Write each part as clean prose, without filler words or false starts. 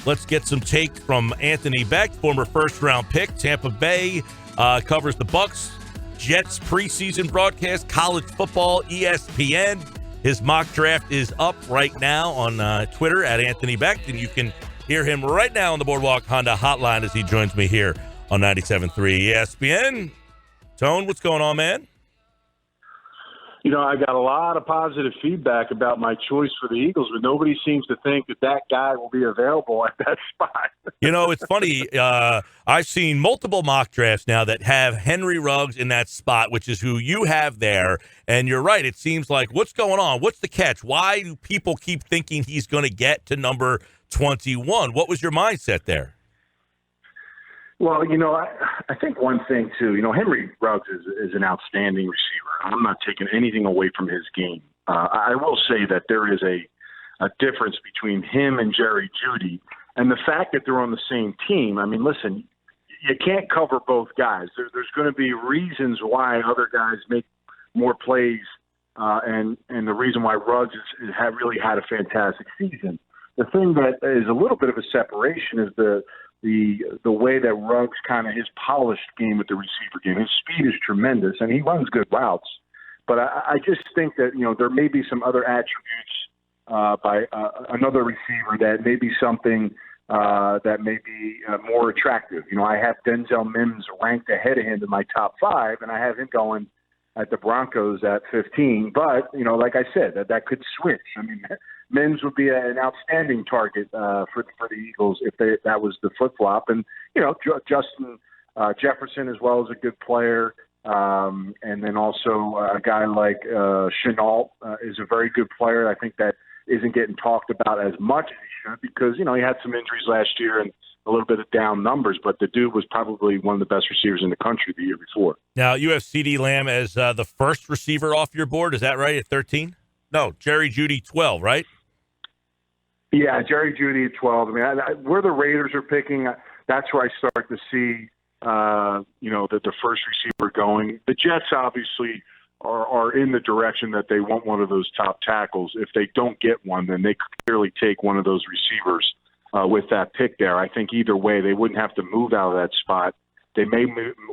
Let's get some take from Anthony Becht, former first-round pick. Tampa Bay covers the Bucs, Jets preseason broadcast, college football, ESPN. His mock draft is up right now on Twitter at Anthony Becht, and you can hear him right now on the Boardwalk Honda hotline as he joins me here on 97.3 ESPN. Tone, what's going on, man? You know, I got a lot of positive feedback about my choice for the Eagles, but nobody seems to think that guy will be available at that spot. You know, it's funny. I've seen multiple mock drafts now that have Henry Ruggs in that spot, which is who you have there. And you're right. It seems like, what's going on? What's the catch? Why do people keep thinking he's going to get to number 21? What was your mindset there? Well, you know, I think one thing, too, you know, Henry Ruggs is an outstanding receiver. I'm not taking anything away from his game. I will say that there is a difference between him and Jerry Jeudy, and the fact that they're on the same team. I mean, listen, you can't cover both guys. There's going to be reasons why other guys make more plays, and the reason why Ruggs has really had a fantastic season. The thing that is a little bit of a separation is the way that Ruggs kind of his polished game with the receiver game. His speed is tremendous, and he runs good routes. But I just think that, you know, there may be some other attributes by another receiver that may be something that may be more attractive. You know, I have Denzel Mims ranked ahead of him in my top 5, and I have him going at the Broncos at 15. But, you know, like I said, that could switch. I mean, Mims would be an outstanding target for the Eagles if that was the flip-flop. And, you know, Justin Jefferson as well is a good player. And then also a guy like Chenault is a very good player. I think that isn't getting talked about as much as he should because, you know, he had some injuries last year and a little bit of down numbers, but the dude was probably one of the best receivers in the country the year before. Now, you have CeeDee Lamb as the first receiver off your board. Is that right, at 13? No, Jerry Jeudy, 12, right? Yeah, Jerry Jeudy at 12. I mean, where the Raiders are picking, that's where I start to see, you know, the first receiver going. The Jets obviously are in the direction that they want one of those top tackles. If they don't get one, then they clearly take one of those receivers with that pick there. I think either way, they wouldn't have to move out of that spot. They may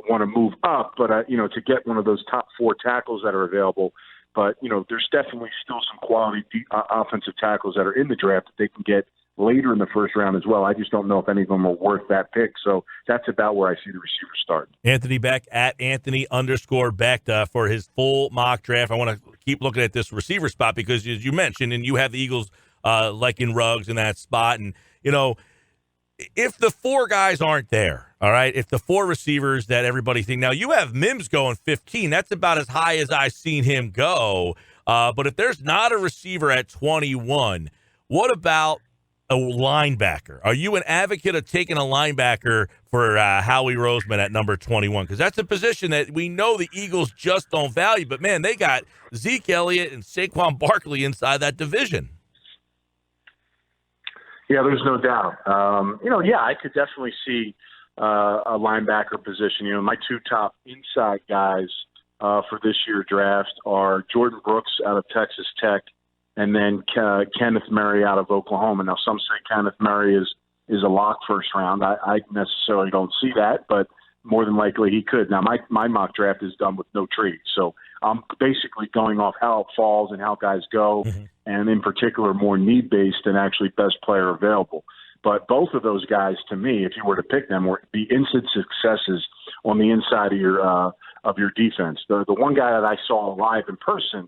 want to move up, but, you know, to get one of those top 4 tackles that are available. But, you know, there's definitely still some quality offensive tackles that are in the draft that they can get later in the first round as well. I just don't know if any of them are worth that pick. So that's about where I see the receivers starting. Anthony Becht at Anthony_Becht for his full mock draft. I want to keep looking at this receiver spot because, as you mentioned, and you have the Eagles like in Ruggs in that spot. And, you know, if the 4 guys aren't there, all right, if the 4 receivers that everybody think, now you have Mims going 15, that's about as high as I've seen him go. But if there's not a receiver at 21, what about a linebacker? Are you an advocate of taking a linebacker for Howie Roseman at number 21? Because that's a position that we know the Eagles just don't value. But, man, they got Zeke Elliott and Saquon Barkley inside that division. Yeah, there's no doubt. You know, yeah, I could definitely see a linebacker position. You know, my 2 top inside guys for this year's draft are Jordan Brooks out of Texas Tech and then Kenneth Murray out of Oklahoma. Now, some say Kenneth Murray is a lock first round. I necessarily don't see that, but more than likely he could. Now, my mock draft is done with no trade, so I'm basically going off how it falls and how guys go, and in particular more need-based than actually best player available. But both of those guys, to me, if you were to pick them, would be instant successes on the inside of your defense. The one guy that I saw live in person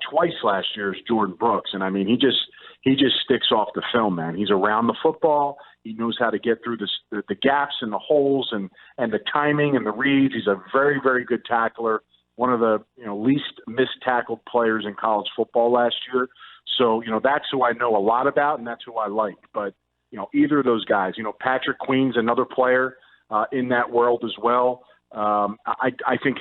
twice last year is Jordan Brooks, and I mean he just sticks off the film, man. He's around the football. He knows how to get through the gaps and the holes and the timing and the reads. He's a very, very good tackler. One of the least missed tackled players in college football last year. So that's who I know a lot about, and that's who I like. But either of those guys, Patrick Queen's another player in that world as well. I think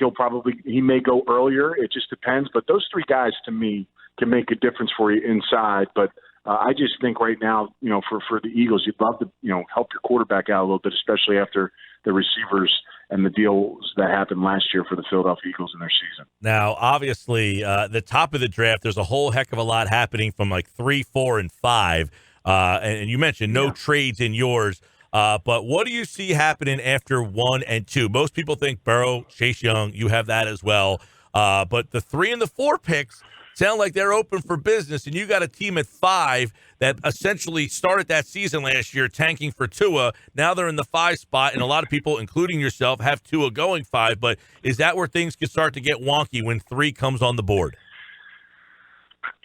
he may go earlier. It just depends. But those 3 guys to me can make a difference for you inside. But I just think right now, for the Eagles, you'd love to, help your quarterback out a little bit, especially after the receivers and the deals that happened last year for the Philadelphia Eagles in their season. Now, obviously, the top of the draft, there's a whole heck of a lot happening from like 3, 4, and 5. And you mentioned no trades in yours. But what do you see happening after 1 and 2? Most people think Burrow, Chase Young, you have that as well. But the 3 and the 4 picks sound like they're open for business, and you got a team at 5 that essentially started that season last year tanking for Tua. Now they're in the 5 spot, and a lot of people, including yourself, have Tua going 5. But is that where things can start to get wonky when 3 comes on the board?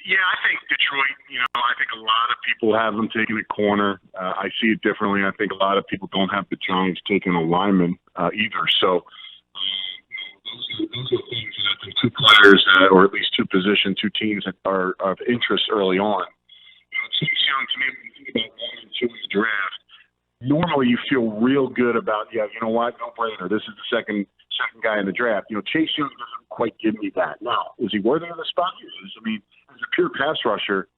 Yeah, I think Detroit, I think a lot of people have them taking a corner. I see it differently. I think a lot of people don't have the Giants taking a lineman either. So those are things that I think 2 players, or at least 2 positions, 2 teams that are of interest early on. Chase Young, to me, when you think about 1 and 2 in the draft, normally you feel real good about, you know what, no brainer. This is the second guy in the draft. Chase Young doesn't quite give me that. Now, is he worthy of the spot? He is. I mean, as a pure pass rusher,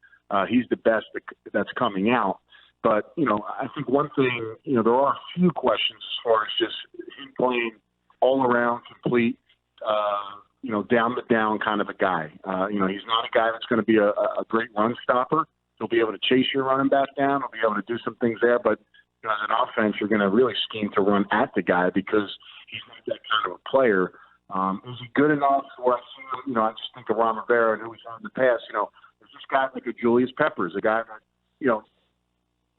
he's the best that's coming out. But, I think one thing, there are a few questions as far as just him playing all around, complete, down the down kind of a guy. He's not a guy that's going to be a great run stopper. He'll be able to chase your running back down. He'll be able to do some things there. But as an offense, you're going to really scheme to run at the guy because he's not that kind of a player. Is he good enough where I see him? I just think of Ron Rivera and who he's had in the past. There's this guy like a Julius Peppers, a guy that,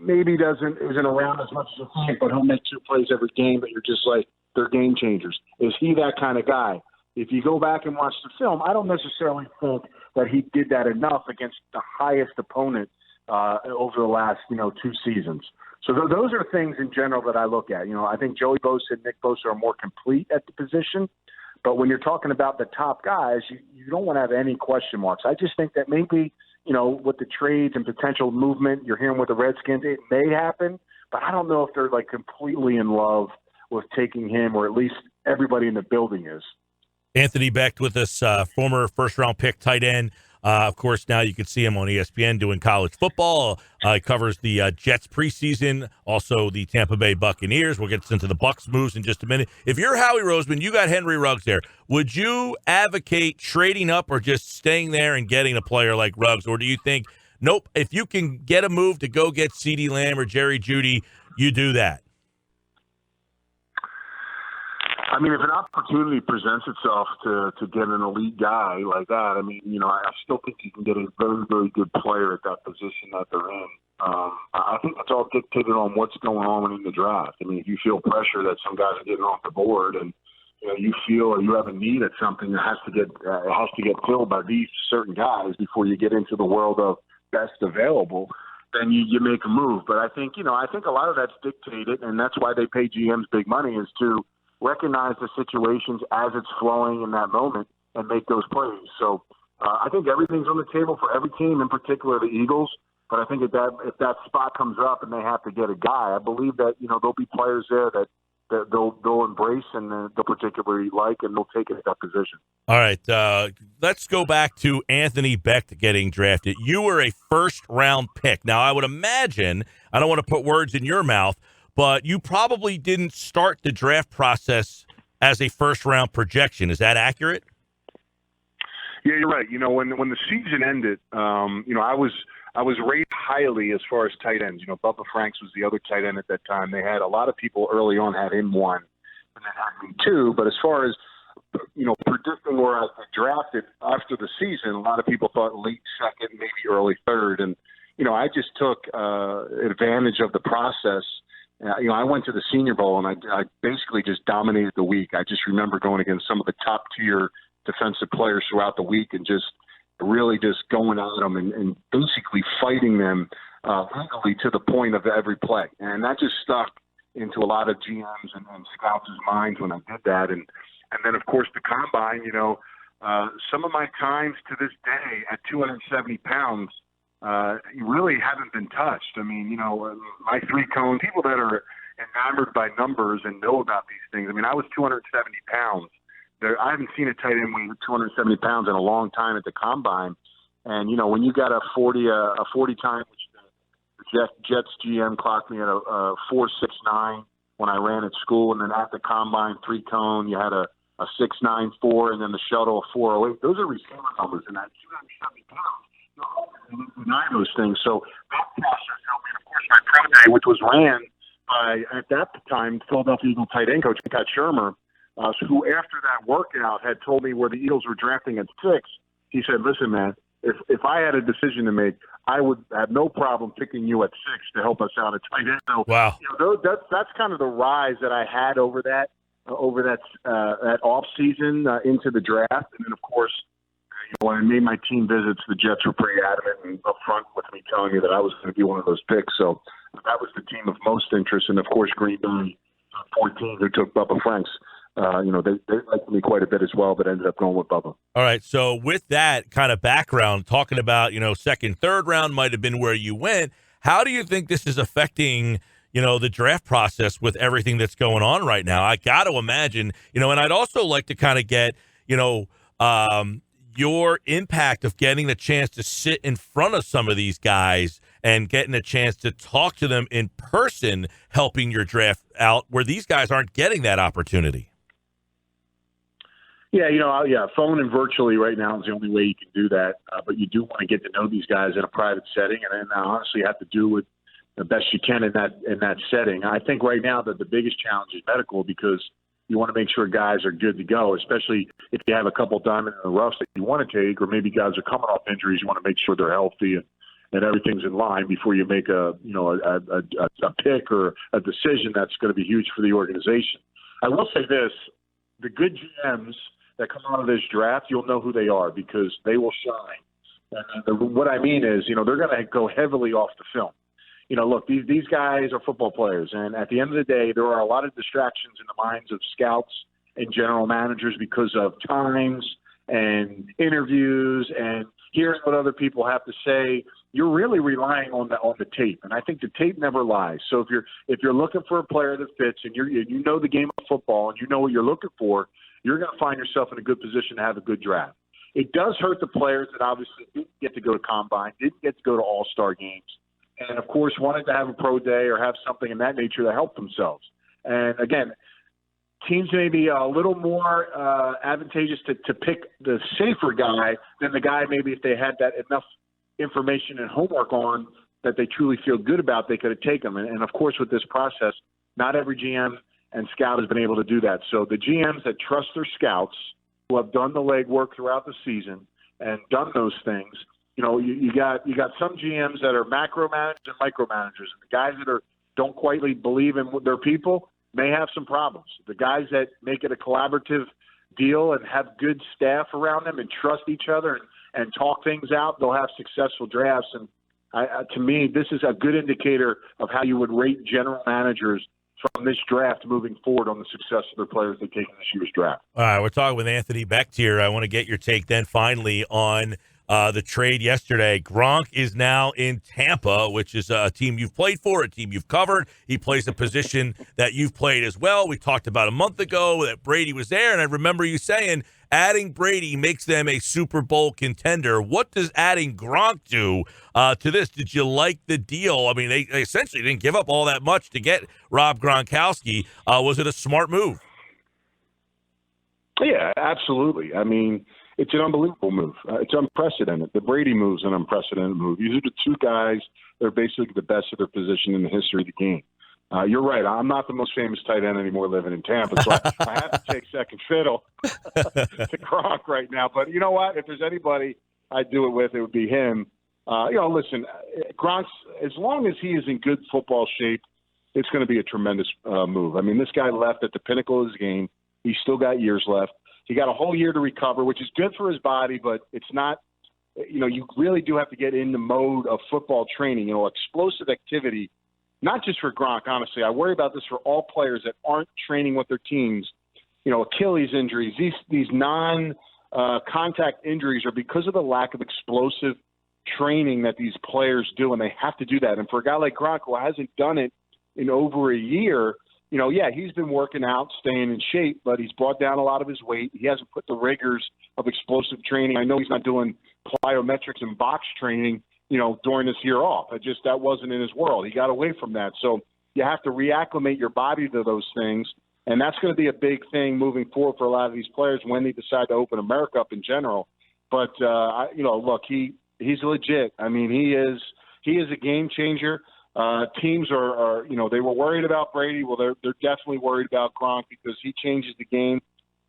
maybe isn't around as much as you think, but he'll make 2 plays every game that you're just like, they're game changers. Is he that kind of guy? If you go back and watch the film, I don't necessarily think that he did that enough against the highest opponent over the last, 2 seasons. So those are things in general that I look at. I think Joey Bosa and Nick Bosa are more complete at the position. But when you're talking about the top guys, you don't want to have any question marks. I just think that maybe, with the trades and potential movement you're hearing with the Redskins, it may happen. But I don't know if they're, completely in love with taking him, or at least everybody in the building is. Anthony Becht with us, former first-round pick tight end. Of course, now you can see him on ESPN doing college football. He covers the Jets preseason, also the Tampa Bay Buccaneers. We'll get into the Bucs moves in just a minute. If you're Howie Roseman, you got Henry Ruggs there. Would you advocate trading up or just staying there and getting a player like Ruggs? Or do you think, nope, if you can get a move to go get CeeDee Lamb or Jerry Jeudy, you do that? I mean, if an opportunity presents itself to get an elite guy like that, I still think you can get a very, very good player at that position that they're in. I think that's all dictated on what's going on in the draft. If you feel pressure that some guys are getting off the board, and you feel or you have a need at something that has to get filled by these certain guys before you get into the world of best available, then you make a move. But I think a lot of that's dictated, and that's why they pay GMs big money, is to recognize the situations as it's flowing in that moment and make those plays. So I think everything's on the table for every team, in particular the Eagles. But I think if that spot comes up and they have to get a guy, I believe that there'll be players there that they'll embrace and they'll particularly like, and they'll take it at that position. All right, let's go back to Anthony Becht getting drafted. You were a first-round pick. Now, I would imagine, I don't want to put words in your mouth, but you probably didn't start the draft process as a first-round projection. Is that accurate? Yeah, you're right. When the season ended, I was rated highly as far as tight ends. Bubba Franks was the other tight end at that time. They had a lot of people early on had him 1, and then had me 2. But as far as predicting where I was drafted after the season, a lot of people thought late second, maybe early third, and I just took advantage of the process. I went to the Senior Bowl, and I basically just dominated the week. I just remember going against some of the top-tier defensive players throughout the week and just really just going at them and basically fighting them legally to the point of every play. And that just stuck into a lot of GMs and scouts' minds when I did that. And then, of course, the Combine, some of my times to this day at 270 pounds, really haven't been touched. My 3-cone, people that are enamored by numbers and know about these things. I was 270 pounds. I haven't seen a tight end weigh 270 pounds in a long time at the Combine. And, when you got a 40 time, which the Jets GM clocked me at a 4.69 when I ran at school. And then at the Combine 3-cone, you had a 6.94, and then the shuttle, a 4.08. Those are receiver numbers, and at 270 pounds, deny those things. So that process helped me. And of course, my pro day, which was ran by, at that time, Philadelphia Eagle tight end coach Pat Shermer, who after that workout had told me where the Eagles were drafting at 6. He said, "Listen, man, if I had a decision to make, I would have no problem picking you at 6 to help us out at tight end." So, Wow. That's kind of the rise that I had over that off season into the draft, and then of course, when I made my team visits, the Jets were pretty adamant and upfront with me, telling me that I was going to be one of those picks. So that was the team of most interest, and of course, Green Bay 14, who took Bubba Franks. They liked me quite a bit as well, but ended up going with Bubba. All right. So with that kind of background, talking about, second, third round might have been where you went. How do you think this is affecting, the draft process with everything that's going on right now? I got to imagine, and I'd also like to kind of get, your impact of getting the chance to sit in front of some of these guys and getting a chance to talk to them in person, helping your draft out where these guys aren't getting that opportunity. Yeah, phone and virtually right now is the only way you can do that. But you do want to get to know these guys in a private setting, and then honestly, you have to do it the best you can in that setting. I think right now that the biggest challenge is medical, because you want to make sure guys are good to go, especially if you have a couple diamond in the roughs that you want to take, or maybe guys are coming off injuries. You want to make sure they're healthy and everything's in line before you make a pick or a decision that's going to be huge for the organization. I will say this: the good GMs that come out of this draft, you'll know who they are because they will shine. And what I mean is, they're going to go heavily off the film. Look, these guys are football players, and at the end of the day, there are a lot of distractions in the minds of scouts and general managers because of times and interviews and hearing what other people have to say. You're really relying on the tape, and I think the tape never lies. So if you're looking for a player that fits, and you know the game of football and you know what you're looking for, you're going to find yourself in a good position to have a good draft. It does hurt the players that obviously didn't get to go to Combine, didn't get to go to All-Star games, and, of course, wanted to have a pro day or have something in that nature to help themselves. And, again, teams may be a little more advantageous to pick the safer guy than the guy maybe if they had that enough information and homework on that they truly feel good about, they could have taken them. And, of course, with this process, not every GM and scout has been able to do that. So the GMs that trust their scouts, who have done the legwork throughout the season and done those things, you got some GMs that are macro managers and micromanagers. And the guys that don't quite believe in their people may have some problems. The guys that make it a collaborative deal and have good staff around them and trust each other and talk things out, they'll have successful drafts. And to me, this is a good indicator of how you would rate general managers from this draft moving forward on the success of their players they take in this year's draft. All right, we're talking with Anthony Becht here. I want to get your take then finally on the trade yesterday. Gronk is now in Tampa, which is a team you've played for, a team you've covered. He plays a position that you've played as well. We talked about a month ago that Brady was there, and I remember you saying adding Brady makes them a Super Bowl contender. What does adding Gronk do to this? Did you like the deal? I mean, they essentially didn't give up all that much to get Rob Gronkowski. Was it a smart move? Yeah, absolutely. I mean, it's an unbelievable move. It's unprecedented. The Brady move's an unprecedented move. These are the two guys that are basically the best of their position in the history of the game. You're right. I'm not the most famous tight end anymore living in Tampa, so I have to take second fiddle to Gronk right now. But you know what? If there's anybody I'd do it with, it would be him. Listen, Gronk's, as long as he is in good football shape, it's going to be a tremendous move. I mean, this guy left at the pinnacle of his game. He's still got years left. He got a whole year to recover, which is good for his body, but it's not, you really do have to get in the mode of football training, explosive activity. Not just for Gronk, honestly. I worry about this for all players that aren't training with their teams. Achilles injuries, these non-contact injuries are because of the lack of explosive training that these players do, and they have to do that. And for a guy like Gronk, who hasn't done it in over a year, he's been working out, staying in shape, but he's brought down a lot of his weight. He hasn't put the rigors of explosive training. I know he's not doing plyometrics and box training during this year off. That wasn't in his world. He got away from that. So you have to reacclimate your body to those things, and that's going to be a big thing moving forward for a lot of these players when they decide to open America up in general. But, look, he He's legit. I mean, he is a game changer. Teams are they were worried about Brady. Well, they're definitely worried about Gronk because he changes the game.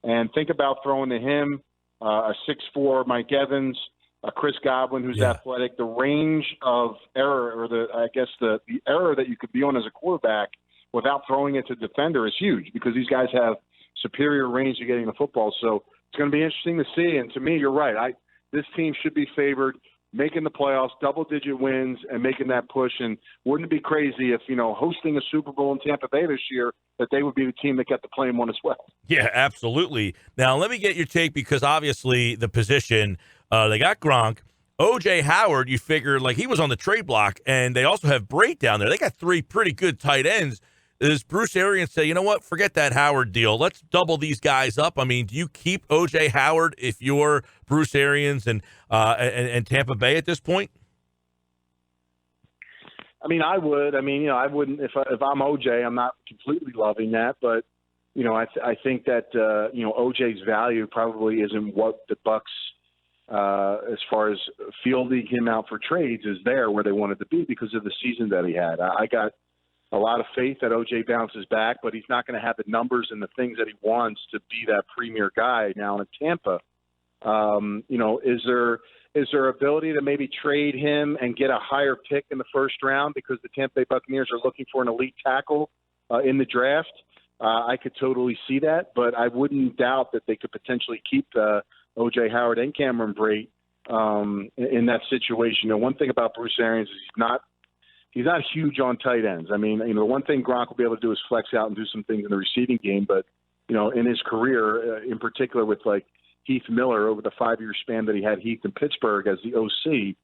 And think about throwing to him a 6'4" Mike Evans, a Chris Godwin who's athletic. The range of error, or the error that you could be on as a quarterback without throwing it to defender is huge because these guys have superior range of getting the football. So it's going to be interesting to see. And to me, you're right. This team should be favored, making the playoffs, double-digit wins, and making that push. And wouldn't it be crazy if, hosting a Super Bowl in Tampa Bay this year, that they would be the team that got the playing one as well? Yeah, absolutely. Now, let me get your take because obviously the position, they got Gronk. O.J. Howard, you figure, like he was on the trade block, and they also have Brate down there. They got three pretty good tight ends. Does Bruce Arians say, you know what, forget that Howard deal. Let's double these guys up? I mean, do you keep O.J. Howard if you're Bruce Arians and Tampa Bay at this point? I mean, I would. I mean, I wouldn't if I'm O.J. I'm not completely loving that, but I think that O.J.'s value probably isn't what the Bucks, as far as fielding him out for trades, is there where they wanted to be because of the season that he had. I got a lot of faith that O.J. bounces back, but he's not going to have the numbers and the things that he wants to be that premier guy now in Tampa. Is there ability to maybe trade him and get a higher pick in the first round because the Tampa Bay Buccaneers are looking for an elite tackle in the draft? I could totally see that, but I wouldn't doubt that they could potentially keep O.J. Howard and Cameron Brate in that situation. One thing about Bruce Arians is he's not huge on tight ends. I mean, the one thing Gronk will be able to do is flex out and do some things in the receiving game. But, in his career, in particular with like Heath Miller over the 5-year span that he had Heath in Pittsburgh as the OC,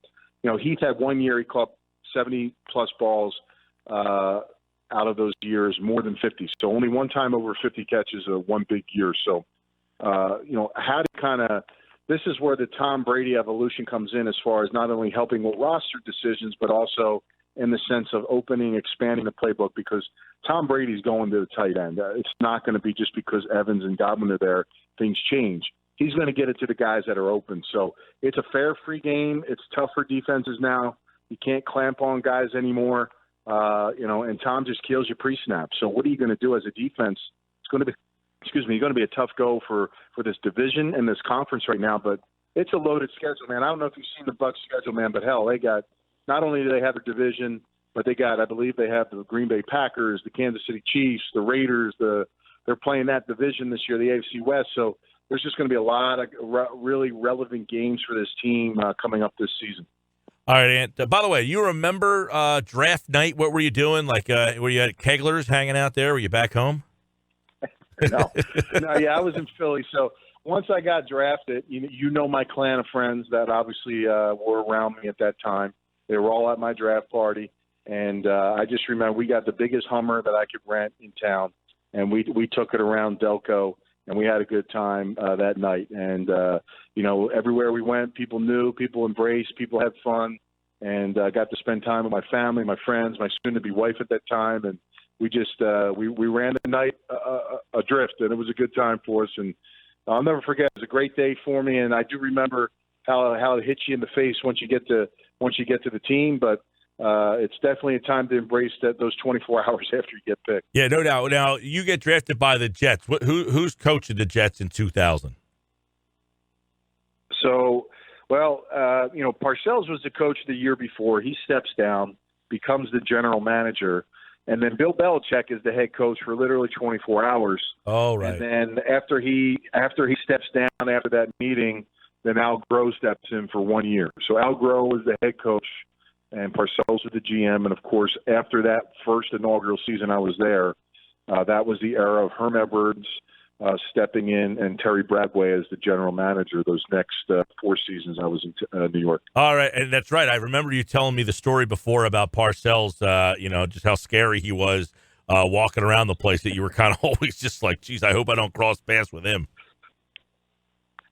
Heath had 1 year he caught 70-plus balls out of those years, more than 50. So only one time over 50 catches one big year. So, how to kind of – this is where the Tom Brady evolution comes in as far as not only helping with roster decisions but also – in the sense of expanding the playbook, because Tom Brady's going to the tight end. It's not going to be just because Evans and Godwin are there, things change. He's going to get it to the guys that are open. So it's a fair, free game. It's tough for defenses now. You can't clamp on guys anymore, and Tom just kills you pre-snap. So what are you going to do as a defense? It's going to be a tough go for this division and this conference right now, but it's a loaded schedule, man. I don't know if you've seen the Bucs schedule, man, but hell, they got – not only do they have their division, but I believe they have the Green Bay Packers, the Kansas City Chiefs, the Raiders. They're playing that division this year, the AFC West. So there's just going to be a lot of really relevant games for this team coming up this season. All right, Ant. By the way, you remember draft night? What were you doing? Like, were you at Kegler's hanging out there? Were you back home? No, I was in Philly. So once I got drafted, my clan of friends that obviously were around me at that time. They were all at my draft party, and I just remember we got the biggest Hummer that I could rent in town, and we took it around Delco, and we had a good time that night. And everywhere we went, people knew, people embraced, people had fun, and I got to spend time with my family, my friends, my soon-to-be wife at that time, and we just we ran the night adrift, and it was a good time for us. And I'll never forget. It was a great day for me, and I do remember how it hits you in the face once you get to the team, but it's definitely a time to embrace those 24 hours after you get picked. Yeah, no doubt. Now, you get drafted by the Jets. Who's coaching the Jets in 2000? So, Parcells was the coach the year before. He steps down, becomes the general manager, and then Bill Belichick is the head coach for literally 24 hours. Oh, right. And then after he steps down after that meeting, then Al Groh steps in for 1 year. So Al Groh was the head coach, and Parcells was the GM. And, of course, after that first inaugural season I was there, that was the era of Herm Edwards stepping in and Terry Bradway as the general manager those next 4 seasons I was in New York. All right, and that's right. I remember you telling me the story before about Parcells, just how scary he was walking around the place, that you were kind of always just like, geez, I hope I don't cross paths with him.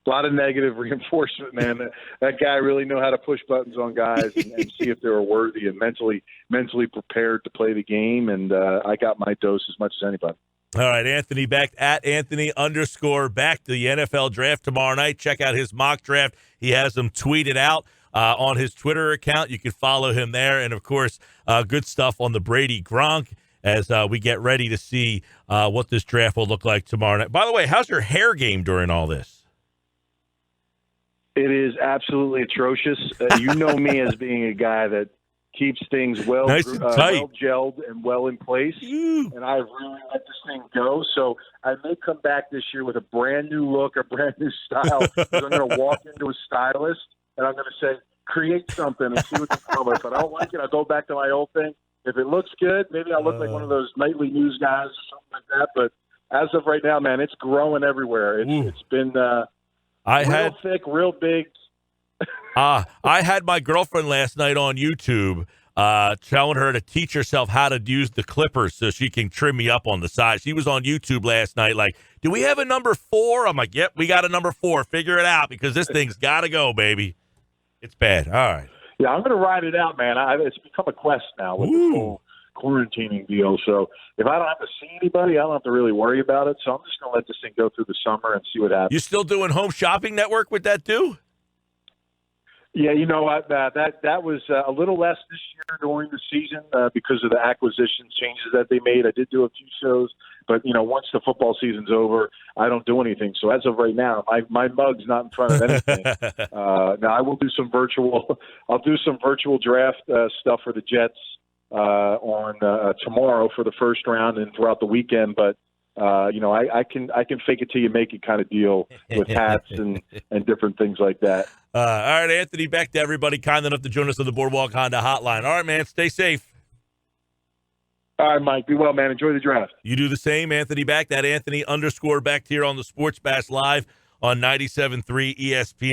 A lot of negative reinforcement, man. That guy really knew how to push buttons on guys and see if they were worthy and mentally prepared to play the game. And I got my dose as much as anybody. All right, Anthony Becht at Anthony_Becht. The NFL draft tomorrow night. Check out his mock draft. He has them tweeted out. on his Twitter account. You can follow him there. And, of course, good stuff on the Brady Gronk as we get ready to see what this draft will look like tomorrow night. By the way, how's your hair game during all this? It is absolutely atrocious. You know me as being a guy that keeps things well gelled and well in place. And I really let this thing go. So I may come back this year with a brand new look, a brand new style. I'm going to walk into a stylist and I'm going to say, create something and see what you come with. If I don't like it, I'll go back to my old thing. If it looks good, maybe I'll look like one of those nightly news guys or something like that. But as of right now, man, it's growing everywhere. It's been real thick, real big. I had my girlfriend last night on YouTube telling her to teach herself how to use the clippers so she can trim me up on the side. She was on YouTube last night like, do we have a number 4? I'm like, yep, we got a number 4. Figure it out because this thing's got to go, baby. It's bad. All right. Yeah, I'm going to ride it out, man. It's become a quest now with this whole quarantining deal. So if I don't have to see anybody, I don't have to really worry about it. So I'm just going to let this thing go through the summer and see what happens. You still doing Home Shopping Network with that too? Yeah, you know what? That was a little less this year during the season because of the acquisition changes that they made. I did do a few shows, but once the football season's over, I don't do anything. So as of right now, my mug's not in front of anything. Now I will do some virtual. I'll do some virtual draft stuff for the Jets on tomorrow for the first round and throughout the weekend, but. I can fake it till you make it kind of deal with hats and different things like that. All right, Anthony, back to everybody kind enough to join us on the Boardwalk Honda Hotline. All right, man, stay safe. All right, Mike, be well, man. Enjoy the draft. You do the same, Anthony Becht. That Anthony _Becht here on the Sports Bash Live on 97.3 ESPN.